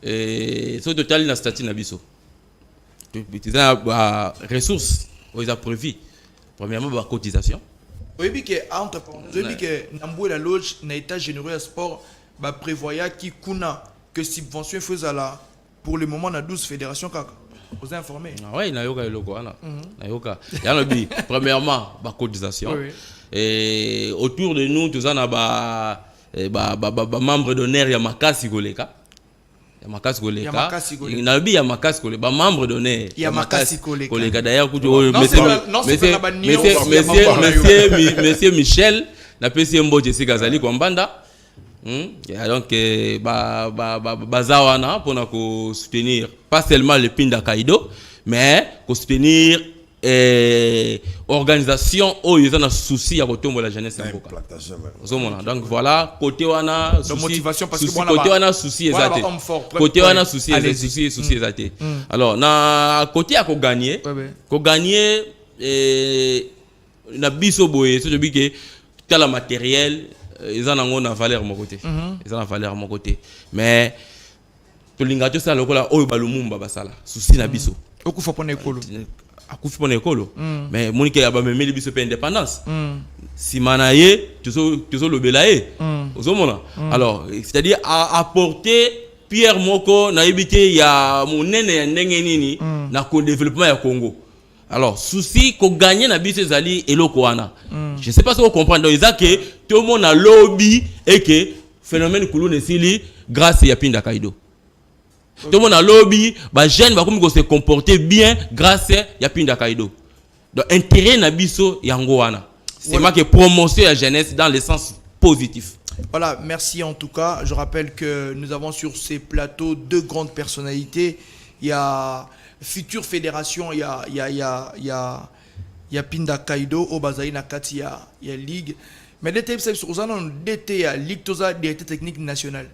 so total na statut na biso utiliser ressources ils a prévu premièrement ba cotisation oyebi ke entre oyebi ke Namboué la loge na état généraux ya sport ba prévoya ki kuna que subvention faisala pour le moment na 12 fédérations kaka vous informez ouais na yoka eloko wana na yoka ya lobi premièrement ba cotisation et autour de nous tous na ba membre d'honneur ya makasi koleka ya makasi koleka na bi ya makasi koleka ba membre d'honneur ya makasi koleka d'ailleurs monsieur Michel na PC Mboje Sikazali kwa mbanda donc bazawana pour nous soutenir pas seulement le Pinda Kaido mais pour soutenir organisation où ils ont un souci à retomber la jeunesse donc voilà côté wana motivation parce que côté wana souci exact côté wana souci exact alors na côté à ko gagner na biso boye so jobi que tout la matériel ils en ont valeur mon côté ils en ont valeur mon côté mais to linga to ça lokola oyo balumumba basala souci na biso okufa pona ekolo akufi pona ekolo mais monike ya ba memeli biso pe indépendance si manaye tuzo lobela ye ozomona alors c'est-à-dire apporter pierre moko na yebite ya monene ya ndenge nini na ko développement ya Congo. Alors souci ko gagner na biso ezali eloko wana je sais pas si vous comprenez donc que tout le monde a lobby et que phénomène kulu nesili grâce ya Pinda Kaido. Tout le monde a lobby, bah jeune va comme se comporter bien grâce à Pinda Kaido. Donc intérêt na biso yangoana. C'est moi qui promotion la jeunesse dans le sens positif. Voilà, merci en tout cas. Je rappelle que nous avons sur ces plateaux deux grandes personnalités. Il y a future fédération, il y a Pinda Kaido au Bazaï Nakati, il y a Ligue. Mais l'été sur l'été à Ligue Toza directeur technique national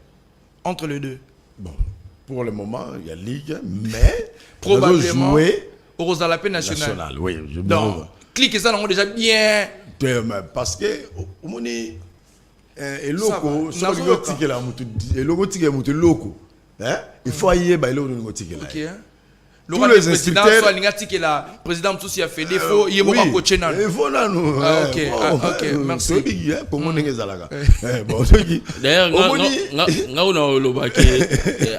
entre les deux. Bon. Pour le moment, il y a Ligue, mais probablement jouer au Rosalapé national. Oui, je donc, cliquez ça, on a déjà bien. Parce que, au moment et loco, il faut y aller, tous les instructeurs président Moutoussi a fait défaut il est mort coaché nan ok merci d'ailleurs nga lobaki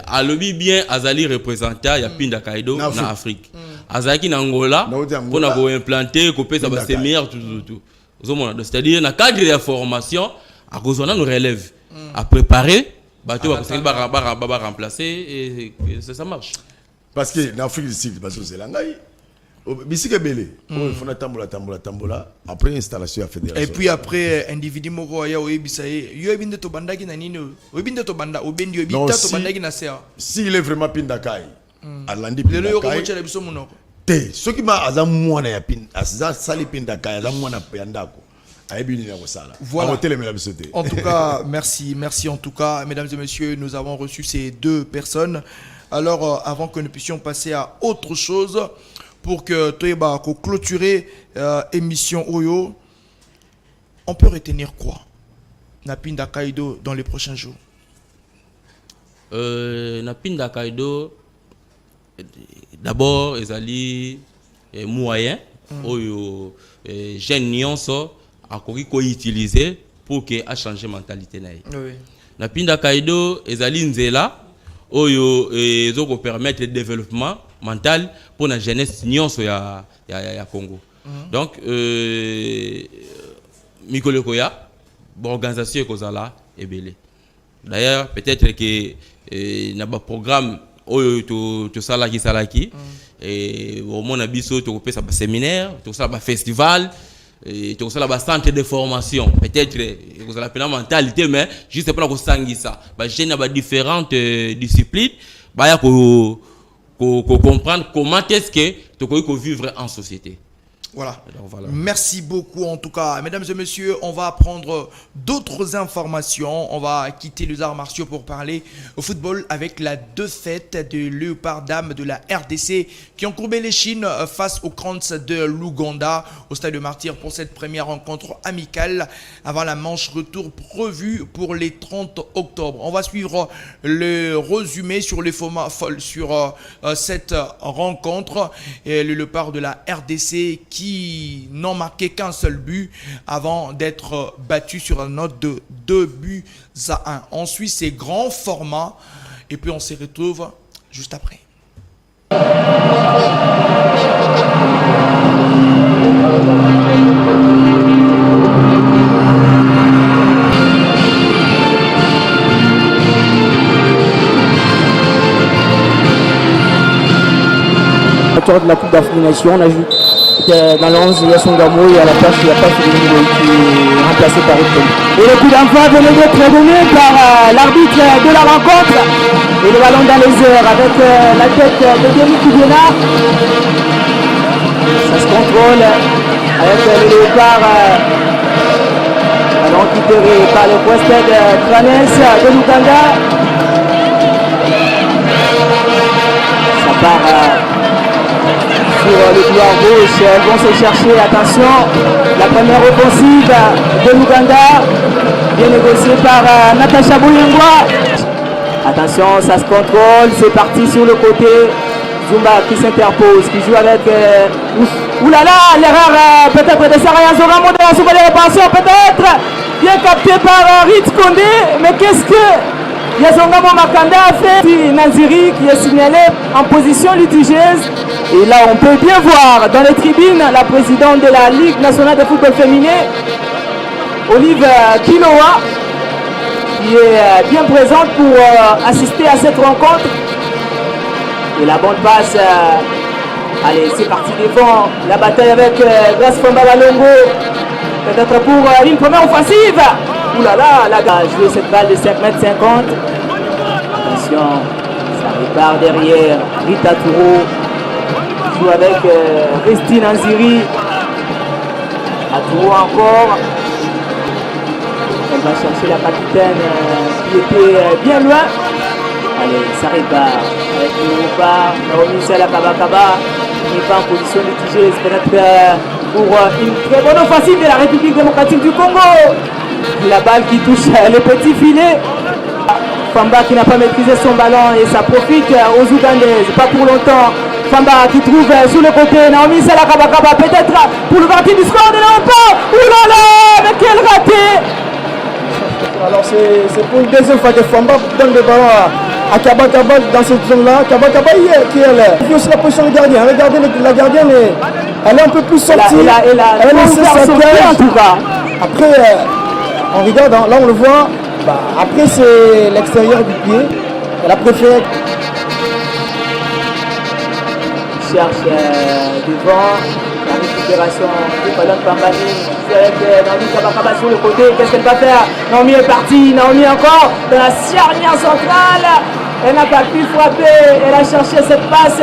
alobi bien azali représentant ya Pinda Kaido na Afrique azaki na Angola pour na ko implanter ko pesa ba séminaire tout c'est-à-dire na cadre de formation à cause nous relève à préparer bateau ba remplacer et ça marche. Parce que en Afrique du Sud, c'est l'angaï. Bisike Belé, il faut tambola. Après installation à fédération. Et puis après individu moko ya oyebisaye, yo ebinde to bandaki na nini? Obinde to banda, obendi obita to bandaki na sea. S'il est vraiment Pinda Kai, alandi Pinda Kai. Le yo ko mochela biso munoko. Te, ce qui m'a azam mwana ya Pinda, azam sali Pinda Kai, azam mwana yandako. Voilà. En tout cas, merci en tout cas, mesdames et messieurs, nous avons reçu ces deux personnes. Alors, avant que nous puissions passer à autre chose, pour que Toyeba clôturer émission Oyo, on peut retenir quoi? Napinda Kaido dans les prochains jours. Napinda Kaido, d'abord, ils allaient moyen, Oyo, jeunes nyonso, à quoi utiliser pour que a changer mentalité naï. Napinda Kaido, ils allaient nzela. Oyo ezoko permettre le développement mental pour la jeunesse nyonso ya Congo. Donc Mikolo Koya organisation kozala ebele. D'ailleurs peut-être que na ba programme oyo to salaki et au moins na biso to kopesa ba séminaire, to sala ba festival et tout ça là centre de formation peut-être vous allez appeler mentalité mais juste pour la sangisa bah j'ai na différentes disciplines bah ya ko comprendre comment est-ce que tu peux vivre en société. Voilà. Alors, voilà. Merci beaucoup en tout cas. Mesdames et messieurs, on va prendre d'autres informations. On va quitter les arts martiaux pour parler au football avec la défaite de Léopard Dames de la RDC qui ont courbé les chines face aux Crans de l'Ouganda au Stade de Martyr pour cette première rencontre amicale avant la manche retour prévue pour les 30 octobre. On va suivre le résumé sur les formats sur cette rencontre. Et le Léopard de la RDC qui n'ont marqué qu'un seul but avant d'être battus sur un note de 2-1. On suit ces grands formats et puis on se retrouve juste après. De la Coupe d'Afrique des Nations, on a vu que dans le 11, il y a Songamo et à la place, il n'y a pas Félix qui est remplacé par Epton. Et le coup d'envoi venait d'être donné par l'arbitre de la rencontre. Et le ballon dans les airs avec la tête de Denis Koubiena. Ça se contrôle avec le Léopard. Ballon récupéré par le Quested Cranes de l'Ouganda. Ça part sur le couloir gauche, elles vont se chercher, attention, la première offensive de l'Ouganda, bien négociée par Natacha Bouyengwa. Attention, ça se contrôle, c'est parti sur le côté, Zumba qui s'interpose, qui joue avec... oulala, l'erreur peut-être de Saraya Zoramo de la soupe de réparation, peut-être, bien capté par Ritz Condé, mais qu'est-ce que Yazongamo Makanda a fait? Naziri qui est signalé en position litigieuse. Et là, on peut bien voir dans les tribunes la présidente de la Ligue nationale de football féminin, Olive Kiloa, qui est bien présente pour assister à cette rencontre. Et la bonne passe, allez, c'est parti devant la bataille avec Grace Famba Balongo, peut-être pour une première offensive. Oulala, la gars a joué cette balle de 5,50 m. Attention, ça repart derrière Rita Touro. Joue avec Christine Anziri. À Touro encore. Elle va chercher la capitaine qui était bien loin. Allez, ça repart avec le Léopard. Naomi Sala Kabakaba qui n'est pas en position litigieuse. Peut-être pour une très bonne offensive de la République démocratique du Congo. La balle qui touche le petit filet. Famba qui n'a pas maîtrisé son ballon et ça profite aux Ougandaises. Pas pour longtemps. Famba qui trouve sur le côté. Naomi Sala Kabakaba peut-être pour l'ouverture du score de Léopard. Oulala, mais quel raté! Alors c'est pour une deuxième fois que Famba donne le ballon à Kabakaba dans cette zone-là. Kabakaba qui est là. Il y a aussi la position du gardien. Regardez la gardienne, elle est un peu plus sortie. Elle a sortir en tout cas. Après, on regarde, là on le voit. Bah, après c'est l'extérieur du pied. Elle a préféré. Cherche devant la récupération de Palon Pambani avec Naomi Kabakaba sur le côté. Qu'est-ce qu'elle va faire? Naomi est partie, Naomi encore dans la charnière centrale. Elle n'a pas pu frapper, elle a cherché cette passe.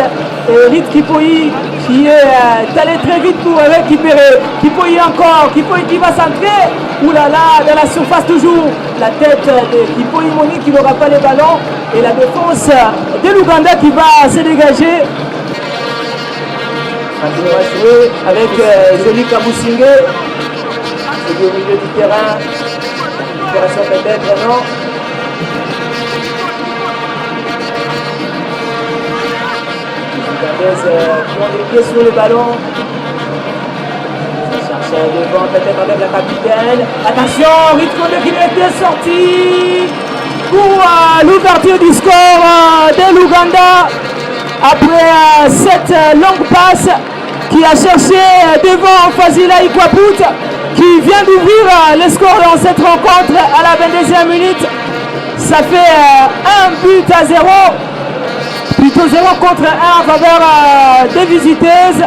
Lyd Kipoyi qui est allé très vite pour récupérer. Kipoyi encore, Kipoyi qui va centrer. Oulala, dans la surface toujours. La tête de Kipoyi Monique qui n'aura pas les ballons. Et la défense de l'Ouganda qui va se dégager. On va jouer avec Zélie Kaboussingé. C'est au milieu du terrain. Récupération peut-être, non? Les qui ont les pieds sur le ballon. Ça cherche devant peut-être avec la capitaine. Attention, Ritkonde qui était sorti pour l'ouverture du score de l'Ouganda. Après cette longue passe qui a cherché devant Fazila Ikwaput qui vient d'ouvrir le score dans cette rencontre à la 22e minute. Ça fait 1-0. Plutôt 0 contre 1 en faveur des visiteuses.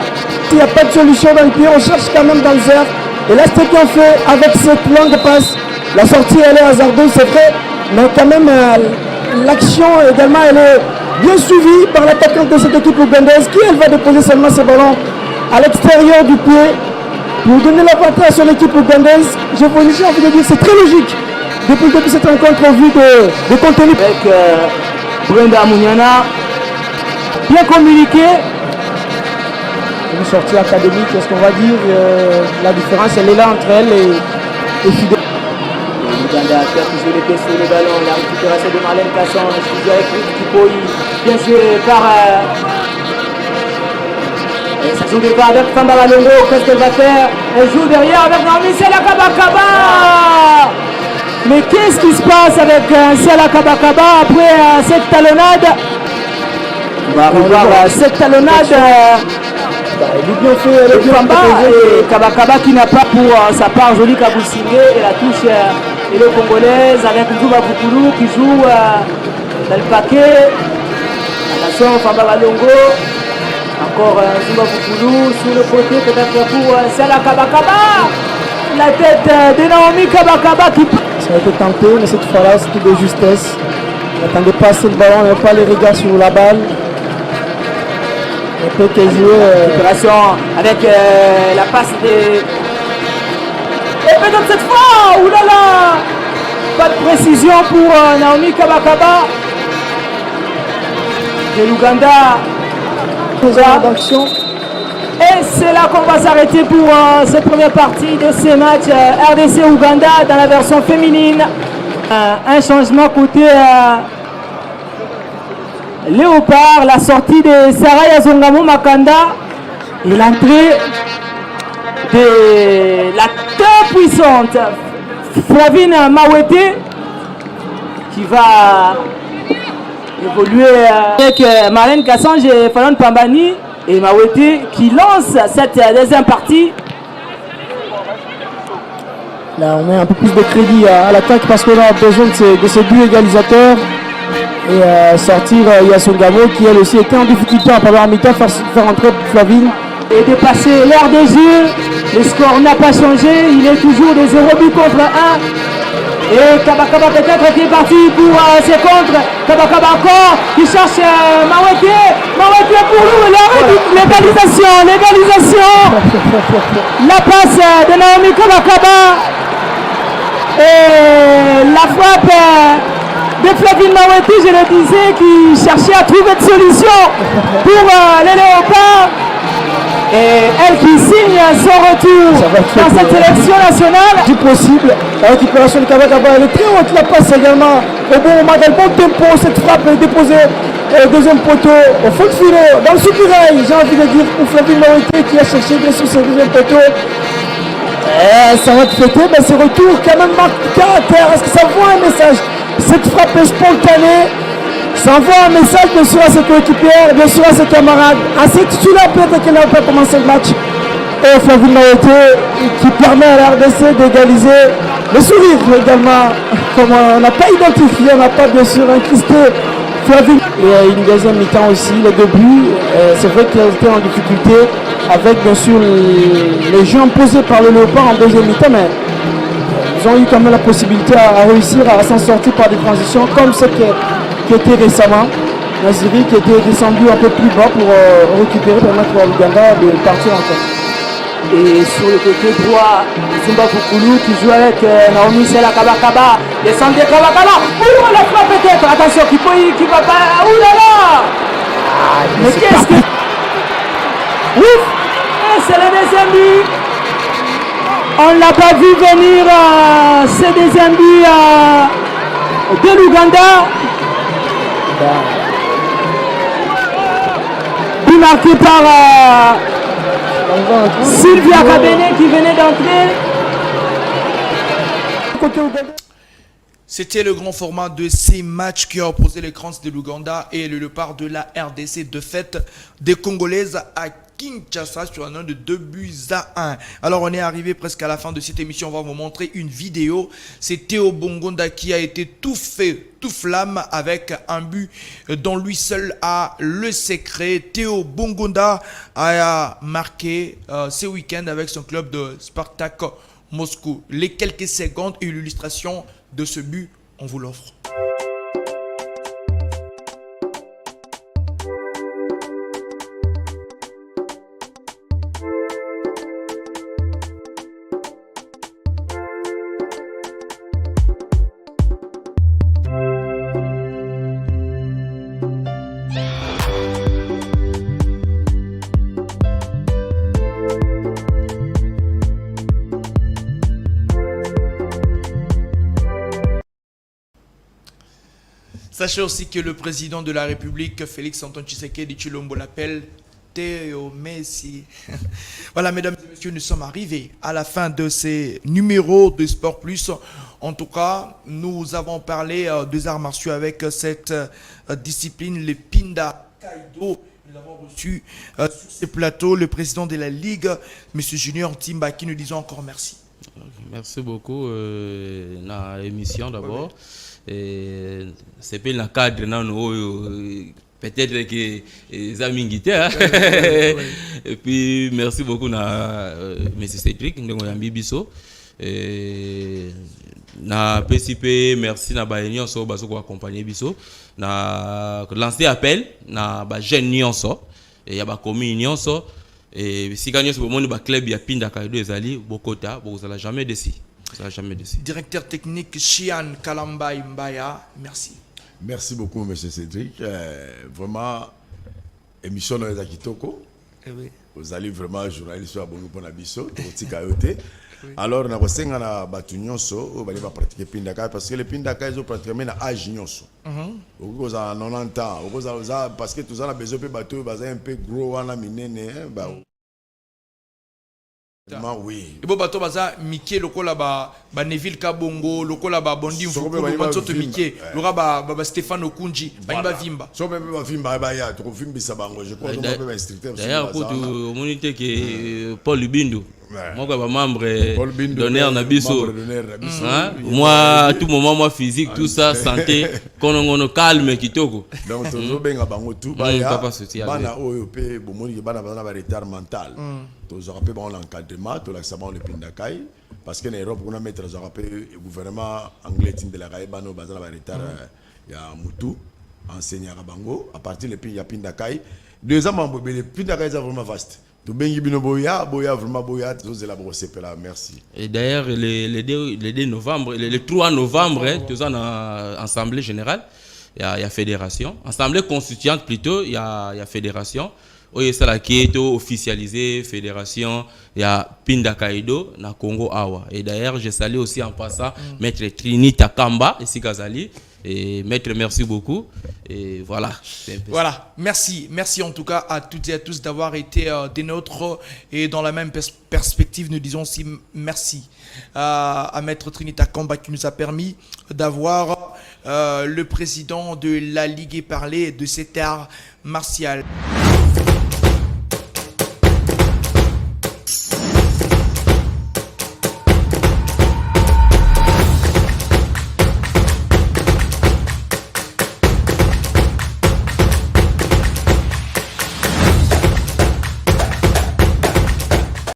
Il n'y a pas de solution dans le pied, on cherche quand même dans le air. Et là, ce qu'on fait avec cette longue passe, la sortie elle est hasardeuse, c'est vrai, mais quand même l'action également elle est bien suivie par l'attaquante de cette équipe ougandaise qui elle va déposer seulement ses ballons à l'extérieur du pied pour donner l'avantage sur l'équipe ougandaise. J'ai envie de dire c'est très logique. Depuis le début de cette rencontre, au vu de contenu. Avec Brenda Mouniana, bien communiqué. Une sortie académique, est-ce qu'on va dire la différence, elle est là entre elle et Fidel. L'Ouganda qui a toujours les pieds sur le ballon, la récupération de Marlène Casson, je dirais que Kipoi, bien joué par... et ça joue départ avec Famba Balongo, qu'est-ce qu'elle va faire? Elle joue derrière avec Naomi Sela Kabakaba. Mais qu'est-ce qui se passe avec Sela Kabakaba après cette talonnade? On va revoir cette talonnade. Elle est bien fait, elle est bien Famba protégée. et Kabakaba qui n'a pas pour sa part Jolie Kaboussingé et la touche et le congolaise avec Nzouba Boukoulou qui joue dans le paquet. Attention, Famba Balongo. Encore Nzouba Boukoulou sur le côté, peut-être pour Sela Kabakaba. La tête de Naomi Kabakaba qui... Ça a été tenté, mais cette fois-là, c'était de justesse. Elle n'attendait pas assez le ballon, elle n'avait pas les regards sur la balle. Elle peut que jouer. Opération avec la passe de... Et peut-être cette fois, oulala, pas de précision pour Naomi Kabakaba de l'Ouganda. D'action. Et c'est là qu'on va s'arrêter pour cette première partie de ce match RDC-Ouganda dans la version féminine. Un changement côté Léopard, la sortie de Sarah Yazongamo Makanda et l'entrée de la très puissante Flavine Mawete qui va évoluer avec Marlène Kassange et Fallon Pambani et Mawete qui lance cette deuxième partie. Là, on met un peu plus de crédit à l'attaque parce qu'on a besoin de ces buts égalisateurs. Et sortir Yasongamo qui elle aussi était en difficulté en première mi-temps, faire entrer Flavine. Et dépasser l'air des yeux, le score n'a pas changé, il est toujours de 0 but contre 1. Et Kabakaba peut-être qui est parti pour ses contres. Kabakaba encore, qui cherche Mawete. Mawete pour nous, l'égalisation. La passe de Naomi Kabakaba. Et la frappe de Flavine Mawete, je le disais, qui cherchait à trouver une solution pour les Léopards. Et elle qui signe son retour dans cette sélection nationale. Du possible, la récupération de Kabakaba, elle est très haute, la passe également au bon moment, dans le bon tempo, cette frappe est déposée au deuxième poteau, au fond de filet, dans le soupirail, j'ai envie de dire, pour Flavine Mawete qui a cherché bien sûr ce deuxième poteau. Et ça va te fêter, mais ce retour quand même marque caractère, est-ce que ça voit un message? Cette frappe est spontanée, ça envoie un message bien sûr à ses coéquipiers, bien sûr à ses camarades, à ces titulaires peut-être qu'elle n'a pas commencé le match. Et Flavine Mawete qui permet à la RDC d'égaliser. Le sourire également, comme on n'a pas identifié, on n'a pas bien sûr incrusté Flavine. Et une deuxième mi-temps aussi, les deux buts, c'est vrai qu'elle était en difficulté avec bien sûr les jeux imposés par le Léopard en deuxième mi-temps, mais ils ont eu quand même la possibilité à réussir à s'en sortir par des transitions comme ce qui était récemment. Naziri qui était descendu un peu plus bas pour récupérer, permettre à l'Ouganda de partir encore. Et sur le côté droit, Zumba Boukoulou qui joue avec Naomi Sela Kabakaba. Descendez Kabakaba. Ouh, la frappe peut-être. Attention, qui va pas. Ouh là là. Mais qu'est-ce que. Ouf. Et c'est le deuxième but. On ne l'a pas vu venir, ce deuxième but de l'Ouganda. But marqué par Sylvia Kabene qui venait d'entrer. C'était le grand format de ces matchs qui a opposé les Crans de l'Ouganda et le Léopard de la RDC, de fête des Congolaises à Kinshasa sur un nom de 2-1. Alors on est arrivé presque à la fin de cette émission. On va vous montrer une vidéo. C'est Théo Bongonda qui a été tout fait, tout flamme avec un but dont lui seul a le secret. Théo Bongonda a marqué ce week-end avec son club de Spartak Moscou. Les quelques secondes et l'illustration de ce but, on vous l'offre. Sachez aussi que le président de la République, Félix Antoine Tshisekedi Tshilombo, l'appelle Théo Messi. Voilà, mesdames et messieurs, nous sommes arrivés à la fin de ces numéros de Sport Plus. En tout cas, nous avons parlé des arts martiaux avec cette discipline, le Pinda Kaido. Nous avons reçu sur ce plateau le président de la Ligue, M. Junior Timba, qui nous disons encore merci. Merci beaucoup na émission d'abord. C'est pas le cadre peut-être que les amis guitares. Et puis merci beaucoup na M. Cédric Ndongoyambi Bisso. Na PCP merci na ba nyonso baso ko accompagner Bisso. Na lancer appel na ba jeune nyonso et ya ba commune nyonso. Et si gagnons ce moment, le club ya Pinda Kaido ezali Bokota, vous allez jamais déci. Directeur technique Chian Kalamba Mbaya, merci. Merci beaucoup, M. Cédric. Vraiment, émission dans les Akitoko. Vous allez vraiment journaliste à Bongo Ponabiso, alors, on a battu nyonso, on va pratiquer Pindaka parce que les Pindaka ils ont pratiqué à âge nyonso. Vous avez 90 ans, parce que tous les besoin de bateau, un peu gros, on a miné, oui. Et bon bateau baza Mickey lokola ba Neville Kabongo lokola ba Bondi Mfuko bato Mickey lokola ba Stéphane Okunji ba vimba. So même ba vimba ba ya to vimbi sabango je crois que on instructeur. D'ailleurs pour moniter que Paul Lubindu moi comme membre d'honneur na biso. Moi à tout moment moi physique tout ça santé kono calme kitoko. Donc tozo benga bango tout ba ya bana oyo pe bomoni ke bana ba retard mental. Tozo rappel ba l'encadrement to l'accès le Pindakai parce que en Europe on a mettre tozo rappel le gouvernement anglais de la Raïba no bazana ba retard ya mutu enseignant bango à partir le pays ya Pindakai deuxièmement le Pindakai est vraiment vaste. Merci. Et d'ailleurs, le 2 novembre, le 3 novembre, nous avons une assemblée générale, il y a fédération. Assemblée constituante plutôt, il y a fédération. Il y a qui est officialisé, fédération, il y a Pinda Kaido, na Congo Awa. Et d'ailleurs, je salue aussi en passant Maître Trinita Kamba, ici Kazali. Et Maître, merci beaucoup. Et voilà. Voilà, merci. Merci en tout cas à toutes et à tous d'avoir été des nôtres. Et dans la même perspective, nous disons aussi merci à Maître Trinita Kamba qui nous a permis d'avoir le président de la Ligue et parler de cet art martial.